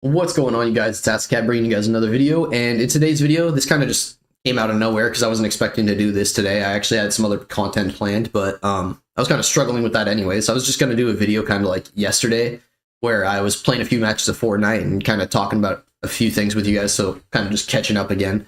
What's going on, you guys? It's AskCat bringing you guys another video, and in today's video, this kind of just came out of nowhere because I wasn't expecting to do this today. I actually had some other content planned, but I was kind of struggling with that anyway, so I was just going to do a video kind of like yesterday where I was playing a few matches of Fortnite and kind of talking about a few things with you guys, so kind of just catching up again.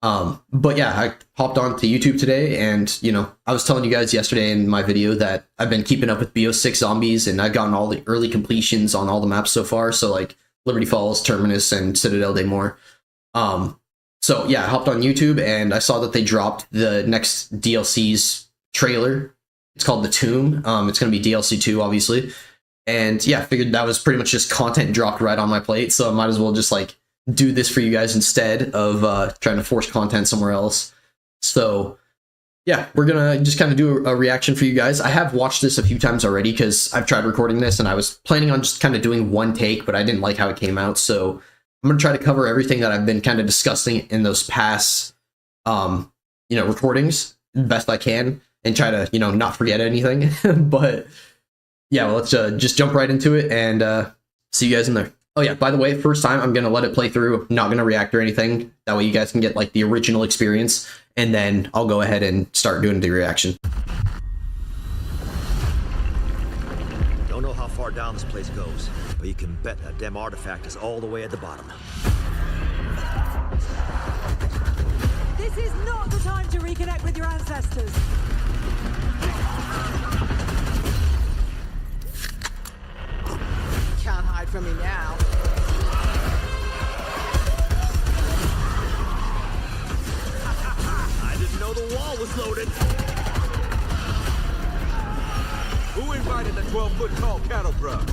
But yeah, I hopped on to YouTube today, and I was telling you guys yesterday in my video that I've been keeping up with BO6 zombies, and I've gotten all the early completions on all the maps so far, so like Liberty Falls, Terminus, and Citadel de More. So yeah, I hopped on YouTube and I saw that they dropped the next DLC's trailer. It's called The Tomb. It's going to be DLC2, obviously. And yeah, I figured that was pretty much just content dropped right on my plate, so I might as well just like do this for you guys instead of trying to force content somewhere else. So yeah, we're gonna just kind of do a reaction for you guys. I have watched this a few times already because I've tried recording this and I was planning on just kind of doing one take, but I didn't like how it came out. So I'm gonna try to cover everything that I've been kind of discussing in those past, recordings best I can and try to, not forget anything. But yeah, well, let's just jump right into it and see you guys in there. Oh yeah, by the way, first time I'm gonna let it play through, not gonna react or anything. That way you guys can get like the original experience, and then I'll go ahead and start doing the reaction. Don't know how far down this place goes, but you can bet that damn artifact is all the way at the bottom. This is not the time to reconnect with your ancestors. Can't hide from me now. I didn't know the wall was loaded. Who invited the 12-foot tall cattle truck?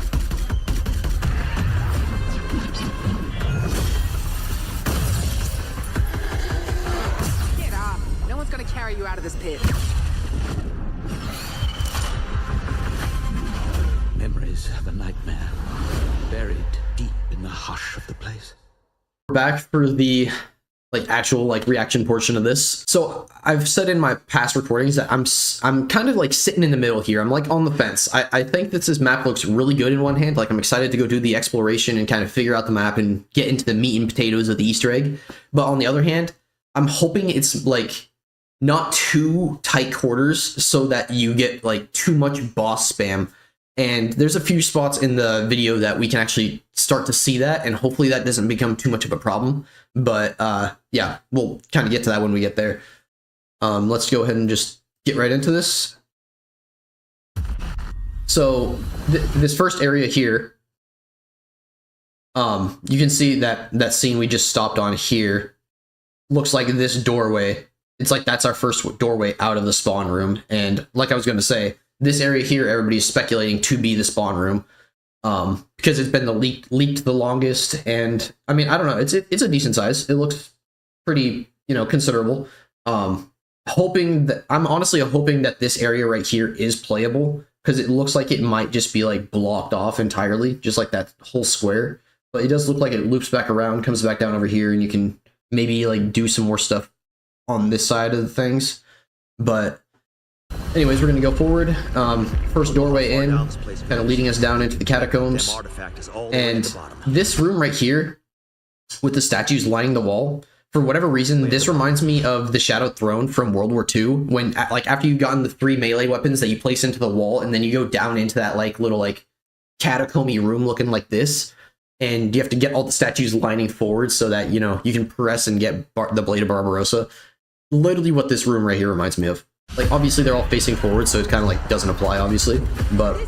Get up. No one's gonna carry you out of this pit. Memories of a nightmare, buried deep in the hush of the place. We're back for the actual reaction portion of this. So I've said in my past recordings that I'm kind of like sitting in the middle here. I'm like on the fence. I think that this map looks really good in one hand. Like I'm excited to go do the exploration and kind of figure out the map and get into the meat and potatoes of the Easter egg. But on the other hand, I'm hoping it's like not too tight quarters so that you get like too much boss spam. And there's a few spots in the video that we can actually start to see that, and hopefully that doesn't become too much of a problem. But yeah, we'll kind of get to that when we get there. Let's go ahead and just get right into this. So this first area here, you can see that scene we just stopped on here looks like this doorway. It's like that's our first doorway out of the spawn room. And like I was going to say, this area here, everybody's speculating to be the spawn room, because it's been leaked the longest, and I mean, I don't know, it's a decent size. It looks pretty, considerable. I'm honestly hoping that this area right here is playable, because it looks like it might just be like blocked off entirely, just like that whole square. But it does look like it loops back around, comes back down over here, and you can maybe like do some more stuff on this side of the things. But anyways, we're going to go forward. First doorway in, kind of leading us down into the catacombs. And this room right here, with the statues lining the wall, for whatever reason, this reminds me of the Shadow Throne from World War II, when, like, after you've gotten the 3 melee weapons that you place into the wall, and then you go down into that, like, little, like, catacomby room looking like this, and you have to get all the statues lining forward so that, you can press and get the Blade of Barbarossa. Literally what this room right here reminds me of. Like, obviously they're all facing forward, so it kind of like doesn't apply, obviously. But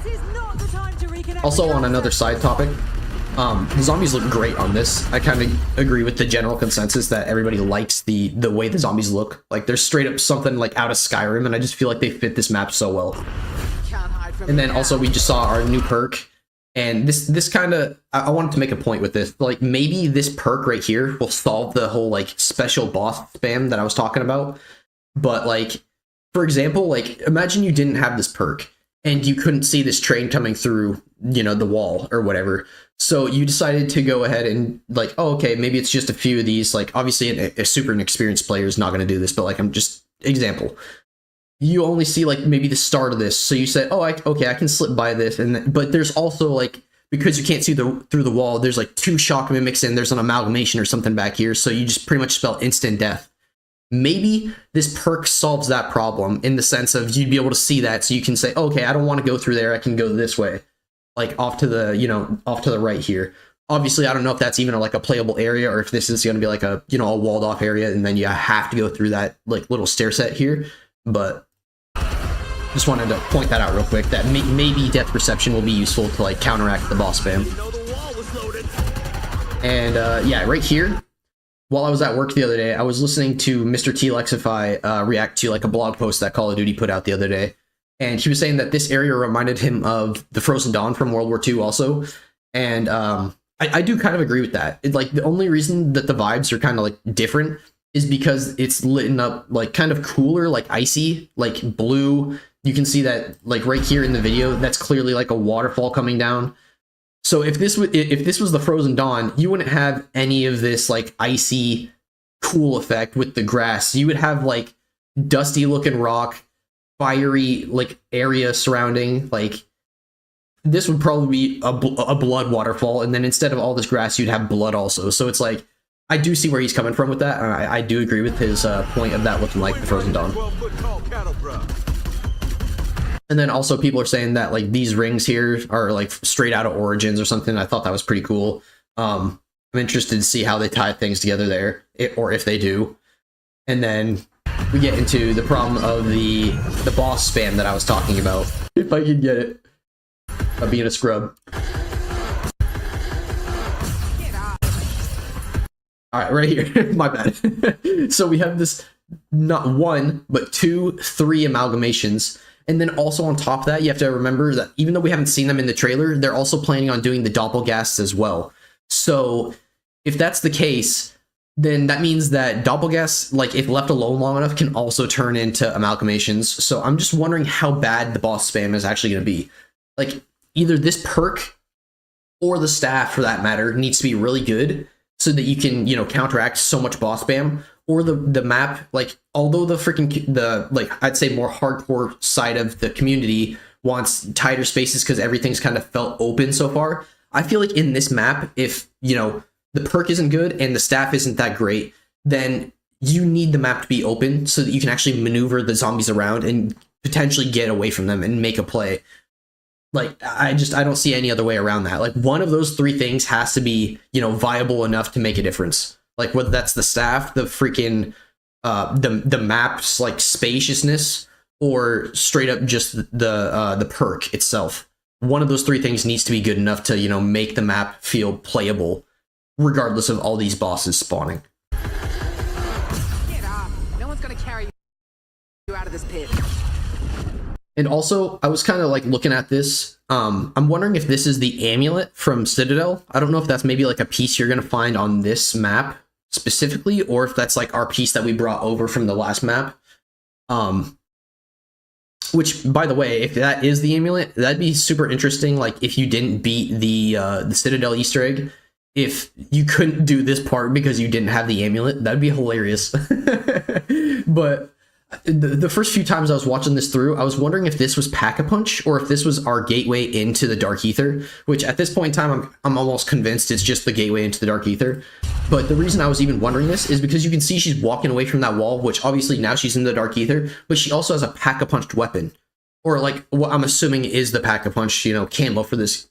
also on another side topic, the zombies look great on this. I kind of agree with the general consensus that everybody likes the way the zombies look. Like, they're straight up something like out of Skyrim, and I just feel like they fit this map so well. And then also we just saw our new perk, and this kind of, I wanted to make a point with this. Like, maybe this perk right here will solve the whole like special boss spam that I was talking about. But like, for example, like, imagine you didn't have this perk and you couldn't see this train coming through, the wall or whatever. So you decided to go ahead and like, oh, okay, maybe it's just a few of these. Like, obviously a super inexperienced player is not going to do this, but like, I'm just example. You only see like maybe the start of this. So you say, oh, okay, I can slip by this. But there's also like because you can't see through the wall, there's like 2 shock mimics and there's an amalgamation or something back here, so you just pretty much spell instant death. Maybe this perk solves that problem in the sense of you'd be able to see that, so you can say, okay, I don't want to go through there, I can go this way, like off to the, you know, off to the right here. Obviously, I don't know if that's even like a playable area or if this is going to be like a, you know, a walled off area and then you have to go through that like little stair set here, but just wanted to point that out real quick, that maybe death perception will be useful to like counteract the boss spam. And yeah, right here, while I was at work the other day, I was listening to Mr. T Lexify react to like a blog post that Call of Duty put out the other day, and he was saying that this area reminded him of the Frozen Dawn from World War II also, and I do kind of agree with that. Like the only reason that the vibes are kind of like different is because it's lit up like kind of cooler, like icy, like blue. You can see that like right here in the video, that's clearly like a waterfall coming down. So if this was the Frozen Dawn, you wouldn't have any of this like icy cool effect with the grass. You would have like dusty looking rock, fiery like area surrounding. Like this would probably be a blood waterfall, and then instead of all this grass, you'd have blood also. So it's like, I do see where he's coming from with that. I do agree with his point of that looking like the Frozen Dawn. And then also people are saying that like these rings here are like straight out of Origins or something. I thought that was pretty cool. I'm interested to see how they tie things together there, or if they do. And then we get into the problem of the boss spam that I was talking about. If I can get it. Of being a scrub. Alright, right here. My bad. So we have this not 1, but 2, 3 amalgamations. And then also on top of that, you have to remember that even though we haven't seen them in the trailer, they're also planning on doing the doppelgasts as well. So if that's the case, then that means that doppelgasts, like if left alone long enough, can also turn into amalgamations. So I'm just wondering how bad the boss spam is actually going to be. Like either this perk or the staff for that matter needs to be really good so that you can, you know, counteract so much boss spam, or the map, like although the like I'd say more hardcore side of the community wants tighter spaces because everything's kind of felt open so far, I feel like in this map, if, you know, the perk isn't good and the staff isn't that great, then you need the map to be open so that you can actually maneuver the zombies around and potentially get away from them and make a play. Like, I don't see any other way around that. Like, one of those 3 things has to be, you know, viable enough to make a difference. Like, whether that's the staff, the freaking, the map's, like, spaciousness, or straight up just the perk itself. One of those 3 things needs to be good enough to, you know, make the map feel playable, regardless of all these bosses spawning. Get up. No one's gonna carry you out of this pit. And also, I was kind of like looking at this. I'm wondering if this is the amulet from Citadel. I don't know if that's maybe like a piece you're going to find on this map specifically, or if that's like our piece that we brought over from the last map. Which, by the way, if that is the amulet, that'd be super interesting. Like if you didn't beat the Citadel Easter egg, if you couldn't do this part because you didn't have the amulet, that'd be hilarious. But the first few times I was watching this through, I was wondering if this was Pack-a-Punch or if this was our gateway into the Dark Ether, which at this point in time, I'm almost convinced it's just the gateway into the Dark Ether. But the reason I was even wondering this is because you can see she's walking away from that wall, which obviously now she's in the Dark Ether, but she also has a Pack-a-Punched weapon, or like what I'm assuming is the Pack-a-Punch, you know, camo for this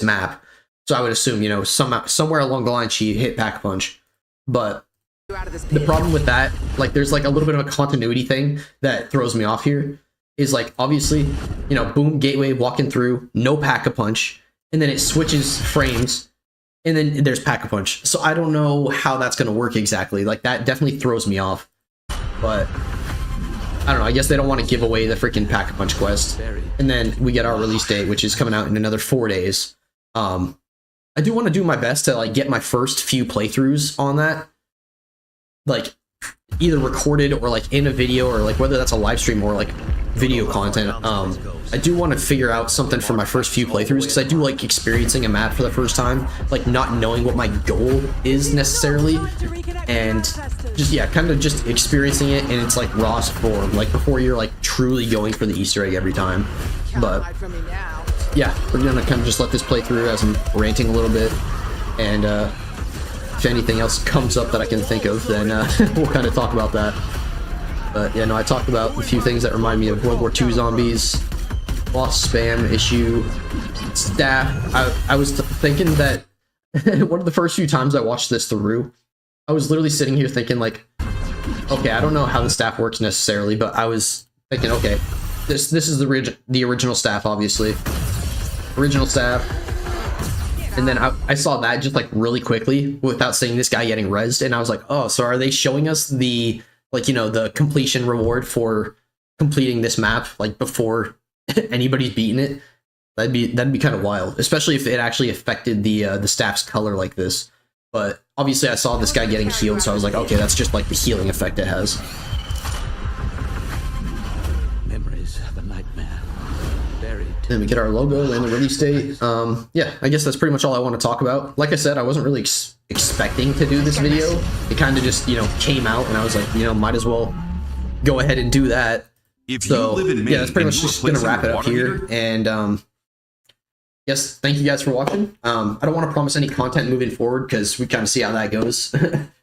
map. So I would assume, you know, somewhere along the line she hit Pack-a-Punch. But the problem with that, like there's like a little bit of a continuity thing that throws me off here, is like obviously, you know, boom, gateway, walking through, no Pack-a-Punch, and then it switches frames, and then there's Pack-a-Punch. So I don't know how that's going to work exactly. Like that definitely throws me off. But I don't know, I guess they don't want to give away the freaking Pack-a-Punch quest. And then we get our release date, which is coming out in another 4 days. I do want to do my best to like get my first few playthroughs on that, like either recorded or like in a video, or like whether that's a live stream or like video content. I do want to figure out something for my first few playthroughs, because I do like experiencing a map for the first time, like not knowing what my goal is necessarily, and just, yeah, kind of just experiencing it in its like rawest form, like before you're like truly going for the Easter egg every time. But yeah, we're gonna kind of just let this play through as I'm ranting a little bit, and if anything else comes up that I can think of, then we'll kind of talk about that. But yeah, no, I talked about a few things that remind me of World War II zombies, boss spam issue, staff. I was thinking that one of the first few times I watched this through, I was literally sitting here thinking like, okay, I don't know how the staff works necessarily, but I was thinking, okay, this is the original staff, obviously, original staff, and then I saw that just like really quickly without seeing this guy getting rezzed, and I was like, oh, so are they showing us the, like, you know, the completion reward for completing this map like before anybody's beaten it? That'd be kind of wild, especially if it actually affected the staff's color like this. But obviously I saw this guy getting healed, so I was like, okay, that's just like the healing effect it has. Memories of a nightmare. Buried. Then we get our logo and the release date. Yeah, I guess that's pretty much all I want to talk about. Like I said, I wasn't really expecting to do this video. It kind of just, you know, came out, and I was like, you know, might as well go ahead and do that. So yeah, that's pretty much just gonna wrap it up here. And yes, thank you guys for watching. I don't want to promise any content moving forward because we kind of see how that goes.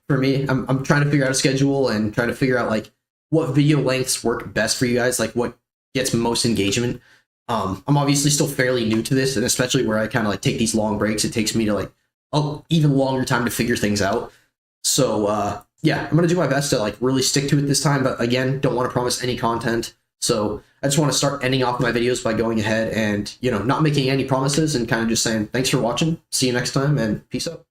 For me, I'm trying to figure out a schedule and trying to figure out like what video lengths work best for you guys, like what gets most engagement. I'm obviously still fairly new to this, and especially where I kind of like take these long breaks, it takes me to like even longer time to figure things out. So yeah, I'm gonna do my best to like really stick to it this time, but again, don't want to promise any content. So I just want to start ending off my videos by going ahead and, you know, not making any promises and kind of just saying thanks for watching, see you next time, and peace out.